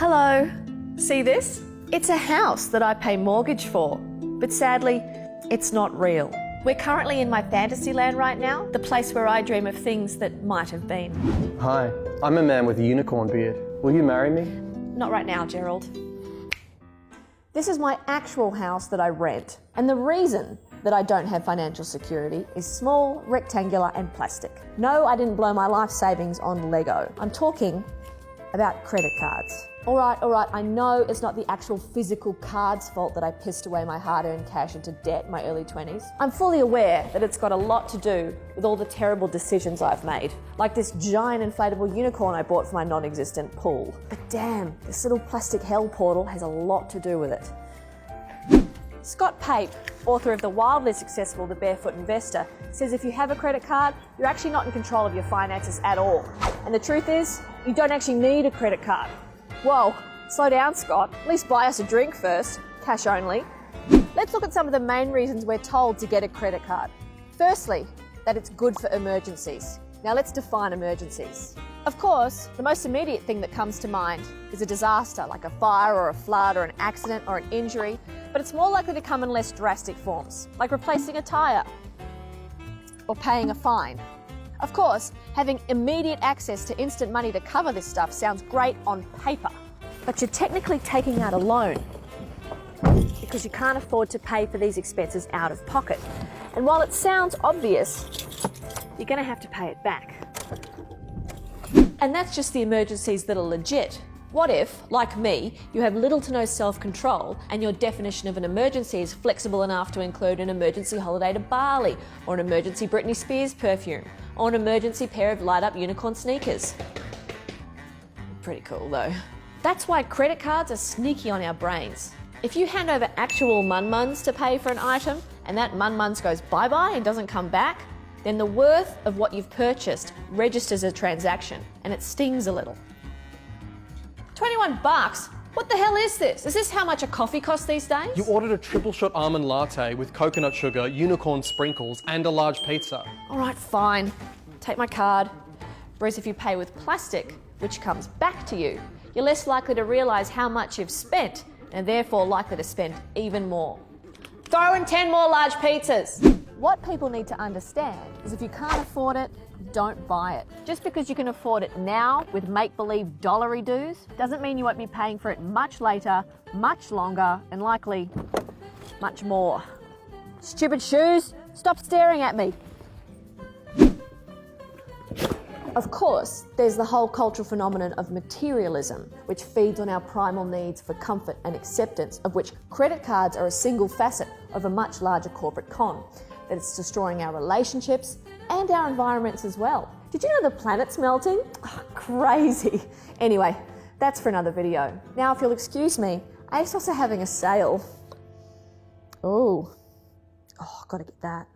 Hello, see this? It's a house that I pay mortgage for, but sadly, it's not real. We're currently in my fantasy land right now, the place where I dream of things that might have been. Hi, I'm a man with a unicorn beard. Will you marry me? Not right now, Gerald. This is my actual house that I rent, and the reason that I don't have financial security is small, rectangular and plastic. No, I didn't blow my life savings on Lego. I'm talking about credit cards. All right, I know it's not the actual physical card's fault that I pissed away my hard-earned cash into debt in my early 20s. I'm fully aware that it's got a lot to do with all the terrible decisions I've made, like this giant inflatable unicorn I bought for my non-existent pool. But damn, this little plastic hell portal has a lot to do with it. Scott Pape, author of the wildly successful The Barefoot Investor, says if you have a credit card, you're actually not in control of your finances at all. And the truth is, you don't actually need a credit card. Whoa, slow down, Scott. At least buy us a drink first, cash only. Let's look at some of the main reasons we're told to get a credit card. Firstly, that it's good for emergencies. Now let's define emergencies. Of course, the most immediate thing that comes to mind is a disaster like a fire or a flood or an accident or an injury, but it's more likely to come in less drastic forms, like replacing a tyre or paying a fine. Of course, having immediate access to instant money to cover this stuff sounds great on paper, but you're technically taking out a loan because you can't afford to pay for these expenses out of pocket. And while it sounds obvious, you're going to have to pay it back. And that's just the emergencies that are legit. What if, like me, you have little to no self-control and your definition of an emergency is flexible enough to include an emergency holiday to Bali, or an emergency Britney Spears perfume, or an emergency pair of light-up unicorn sneakers? Pretty cool though. That's why credit cards are sneaky on our brains. If you hand over actual mun-muns to pay for an item and that mun-muns goes bye-bye and doesn't come back, then the worth of what you've purchased registers a transaction and it stings a little. 21 bucks? What the hell is this? Is this how much a coffee costs these days? You ordered a triple shot almond latte with coconut sugar, unicorn sprinkles, and a large pizza. All right, fine. Take my card. Whereas if you pay with plastic, which comes back to you, you're less likely to realise how much you've spent and therefore likely to spend even more. Throw in 10 more large pizzas. What people need to understand is if you can't afford it, don't buy it. Just because you can afford it now with make-believe dollary dues doesn't mean you won't be paying for it much later, much longer, and likely much more. Stupid shoes, stop staring at me. Of course, there's the whole cultural phenomenon of materialism, which feeds on our primal needs for comfort and acceptance, of which credit cards are a single facet of a much larger corporate con. That it's destroying our relationships and our environments as well. Did you know the planet's melting? Oh, crazy. Anyway, that's for another video. Now, if you'll excuse me, ASOS are having a sale. Oh, gotta get that.